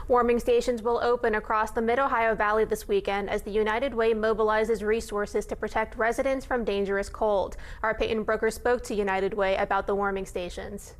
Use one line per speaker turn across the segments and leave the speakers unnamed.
Warming stations will open across the Mid-Ohio Valley this weekend as the United Way mobilizes resources to protect residents from dangerous cold. Our Peyton Brooker spoke to United Way about the warming stations.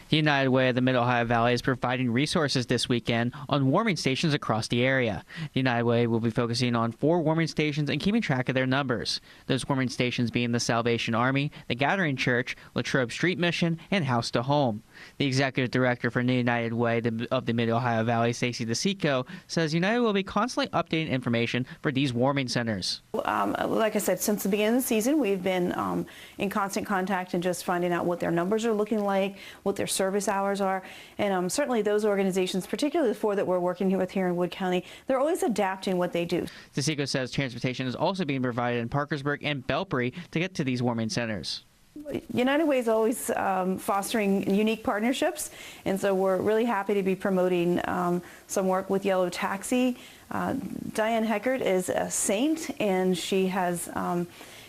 The United Way of the Mid-Ohio Valley is providing resources this weekend on warming stations across the area. The United Way will be focusing on 4 warming stations and keeping track of their numbers. Those warming stations being the Salvation Army, the Gathering Church, Latrobe Street Mission, and House to Home. The executive director for the United Way of the Mid-Ohio Valley, DeCicco, says United will be constantly updating information for these warming centers.
Like I said, since the beginning of the season, we've been in constant contact and just finding out what their numbers are looking like, what their service hours are, and certainly those organizations, particularly the 4 that we're working with here in Wood County, they're always adapting what they do.
DeCicco says transportation is also being provided in Parkersburg and Belpre to get to these warming centers.
United Way is always fostering unique partnerships, and so we're really happy to be promoting some work with Yellow Taxi. Diane Heckert is a saint, and she has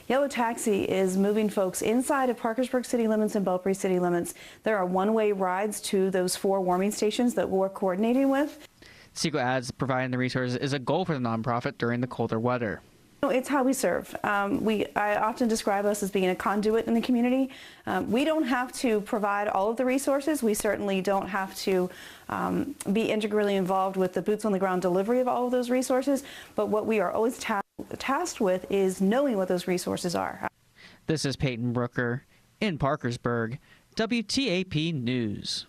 Yellow Taxi is moving folks inside of Parkersburg city limits and Belpre city limits. There are one-way rides to those 4 warming stations that we're coordinating with.
DeCicco adds providing the resources is a goal for the nonprofit during the colder weather.
It's how we serve. I often describe us as being a conduit in the community. We don't have to provide all of the resources. We certainly don't have to be integrally involved with the boots on the ground delivery of all of those resources, but what we are always tasked with is knowing what those resources are.
This is Peyton Brooker in Parkersburg, WTAP News.